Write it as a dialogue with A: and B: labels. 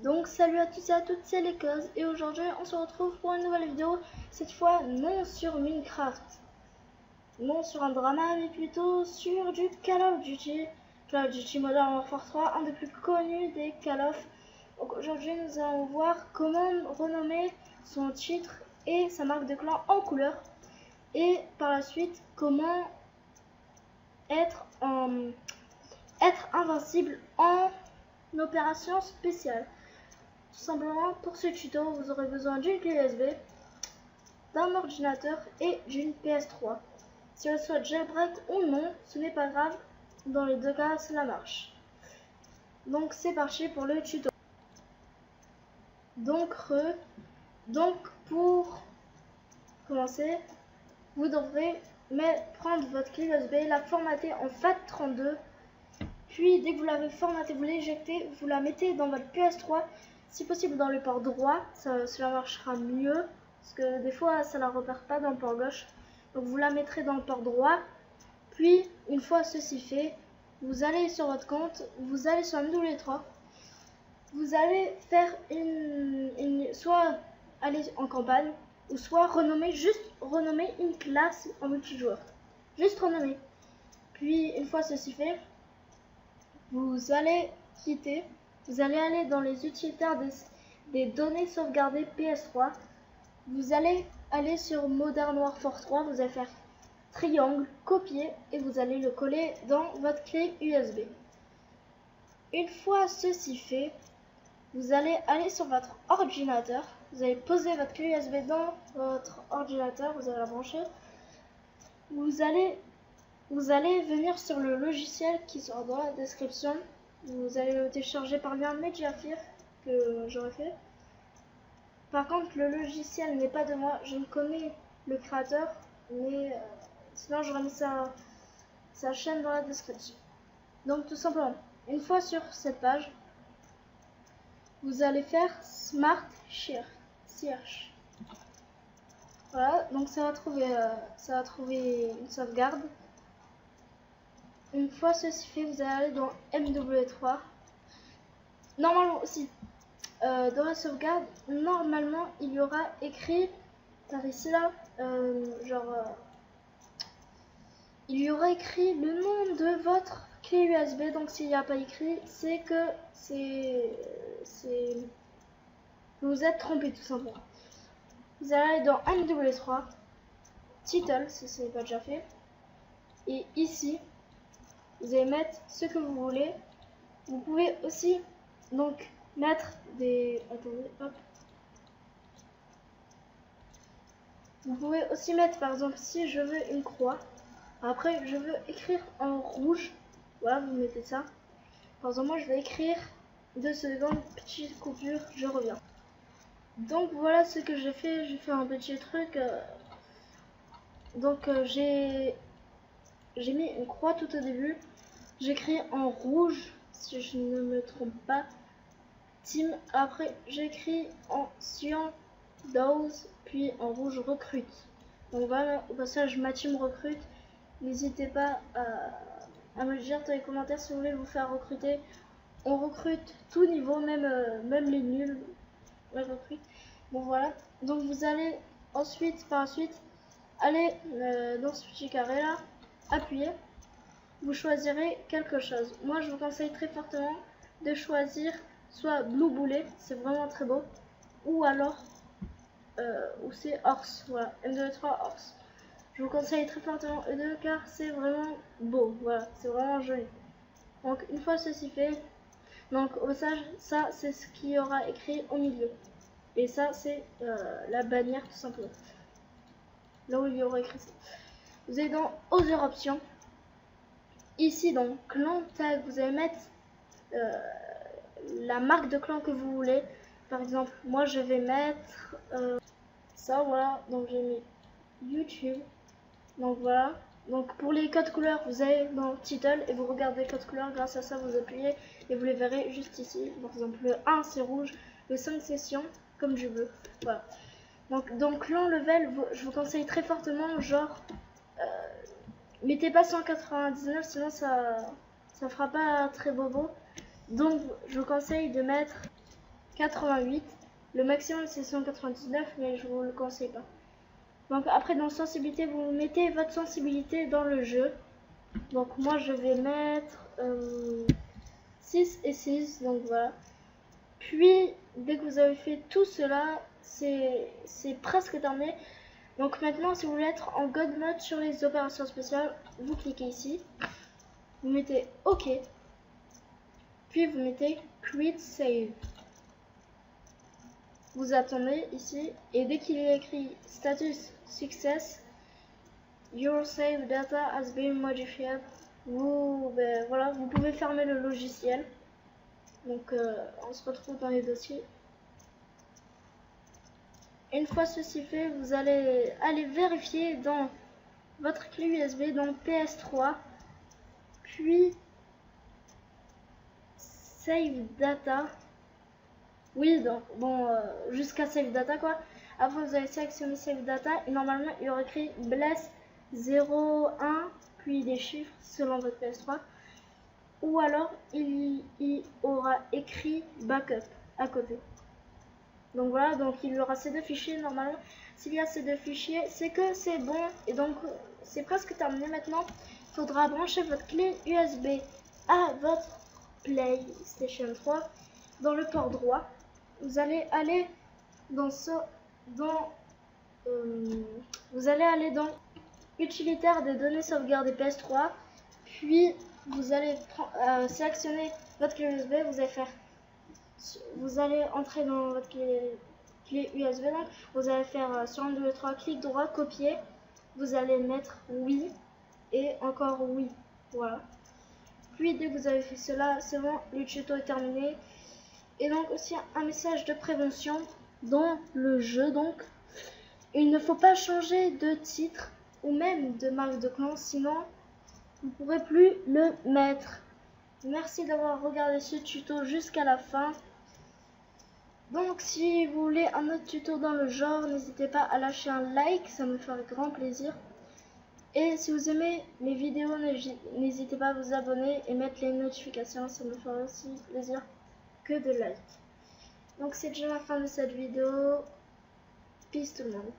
A: Donc salut à tous et à toutes, c'est les Cause et aujourd'hui on se retrouve pour une nouvelle vidéo, cette fois non sur Minecraft, non sur un drama mais plutôt sur du Call of Duty, Modern Warfare 3, un des plus connus des Call of. Donc aujourd'hui nous allons voir comment renommer son titre et sa marque de clan en couleur et par la suite comment être invincible en opération spéciale. Tout simplement, pour ce tuto, vous aurez besoin d'une clé USB, d'un ordinateur et d'une PS3. Si elle soit jailbreak ou non, ce n'est pas grave, dans les deux cas, cela marche. Donc c'est parti pour le tuto. Donc pour commencer, vous devrez prendre votre clé USB, la formater en FAT32, puis dès que vous l'avez formatée, vous l'éjectez, vous la mettez dans votre PS3, si possible dans le port droit, cela marchera mieux, parce que des fois ça la repère pas dans le port gauche. Donc vous la mettrez dans le port droit, puis une fois ceci fait, vous allez sur votre compte, vous allez sur MW3, vous allez faire soit aller en campagne, ou soit juste renommer une classe en multijoueur. Juste renommer. Puis une fois ceci fait, vous allez quitter, vous allez aller dans les utilitaires des données sauvegardées PS3. Vous allez aller sur Modern Warfare 3, vous allez faire triangle, copier et vous allez le coller dans votre clé USB. Une fois ceci fait, vous allez aller sur votre ordinateur, vous allez poser votre clé USB dans votre ordinateur, vous allez la brancher. Vous allez venir sur le logiciel qui sera dans la description. Vous allez le télécharger par lien Mediafire que j'aurais fait. Par contre, le logiciel n'est pas de moi. Je ne connais le créateur, mais sinon j'aurais mis sa chaîne dans la description. Donc tout simplement, une fois sur cette page, vous allez faire Smart Search. Voilà, donc ça va trouver une sauvegarde. Une fois ceci fait, vous allez aller dans MW3. Normalement aussi, dans la sauvegarde, normalement il y aura écrit par ici là, il y aura écrit le nom de votre clé USB. Donc s'il n'y a pas écrit, c'est que vous êtes trompé tout simplement. Vous allez aller dans MW3, title si ce n'est pas déjà fait, et ici vous allez mettre ce que vous voulez. Vous pouvez aussi donc mettre des... Attendez, hop. Vous pouvez aussi mettre par exemple si je veux une croix. Après je veux écrire en rouge. Voilà, vous mettez ça. Par exemple moi je vais écrire 2 secondes, petite coupure, je reviens. Donc voilà ce que j'ai fait. J'ai fait un petit truc. J'ai mis une croix tout au début. J'écris en rouge, si je ne me trompe pas, team. Après, j'écris en cyan, dose, puis en rouge, recrute. Donc voilà, au passage, ma team recrute. N'hésitez pas à me le dire dans les commentaires si vous voulez vous faire recruter. On recrute tout niveau, même les nuls. Ouais, recrute. Bon voilà. Donc vous allez par la suite, aller dans ce petit carré là, appuyer. Vous choisirez quelque chose. Moi je vous conseille très fortement de choisir soit Blue Bullet, c'est vraiment très beau, ou alors ou c'est Horse, voilà, M23 Horse. Je vous conseille très fortement E2 car c'est vraiment beau, voilà, c'est vraiment joli. Donc une fois ceci fait, donc au passage, ça c'est ce qu'il y aura écrit au milieu. Et ça c'est la bannière tout simplement. Là où il y aura écrit ça. Vous allez dans Other Options. Ici dans clan tag, vous allez mettre la marque de clan que vous voulez. Par exemple, moi je vais mettre ça, voilà. Donc j'ai mis YouTube. Donc voilà. Donc pour les codes couleurs, vous allez dans title et vous regardez les codes couleurs. Grâce à ça, vous appuyez et vous les verrez juste ici. Par exemple, le 1 c'est rouge, le 5 c'est cyan, comme je veux. Voilà. Donc clan level, je vous conseille très fortement, genre mettez pas 199, sinon ça fera pas très bobo. Donc je vous conseille de mettre 88. Le maximum c'est 199, mais je vous le conseille pas. Donc après dans sensibilité, vous mettez votre sensibilité dans le jeu. Donc moi je vais mettre 6 et 6, donc voilà. Puis dès que vous avez fait tout cela, c'est presque terminé. Donc maintenant si vous voulez être en God Mode sur les opérations spéciales, vous cliquez ici. Vous mettez OK. Puis vous mettez Create Save. Vous attendez ici et dès qu'il est écrit Status Success, Your save data has been modified. Voilà, vous pouvez fermer le logiciel. Donc on se retrouve dans les dossiers. Une fois ceci fait, vous allez aller vérifier dans votre clé USB, dans PS3, puis Save Data. Oui, donc bon, jusqu'à Save Data quoi. Après vous allez sélectionner Save Data et normalement il y aura écrit Bless 0, 1, puis des chiffres selon votre PS3. Ou alors il y aura écrit Backup à côté. Donc voilà, donc il y aura ces deux fichiers normalement. S'il y a ces deux fichiers, c'est que c'est bon. Et donc c'est presque terminé maintenant. Il faudra brancher votre clé USB à votre PlayStation 3 dans le port droit. Vous allez aller dans vous allez aller dans utilitaire des données sauvegardées PS3, puis vous allez sélectionner votre clé USB, vous allez entrer dans votre clé USB, donc vous allez faire sur 1, 2, 3, clic droit, copier, vous allez mettre oui et encore oui, voilà. Puis dès que vous avez fait cela, c'est bon, le tuto est terminé. Et donc aussi un message de prévention dans le jeu, donc il ne faut pas changer de titre ou même de marque de clan, sinon vous ne pourrez plus le mettre. Merci d'avoir regardé ce tuto jusqu'à la fin. Donc si vous voulez un autre tuto dans le genre, n'hésitez pas à lâcher un like, ça me ferait grand plaisir. Et si vous aimez mes vidéos, n'hésitez pas à vous abonner et mettre les notifications, ça me ferait aussi plaisir que de like. Donc c'est déjà la fin de cette vidéo. Peace tout le monde.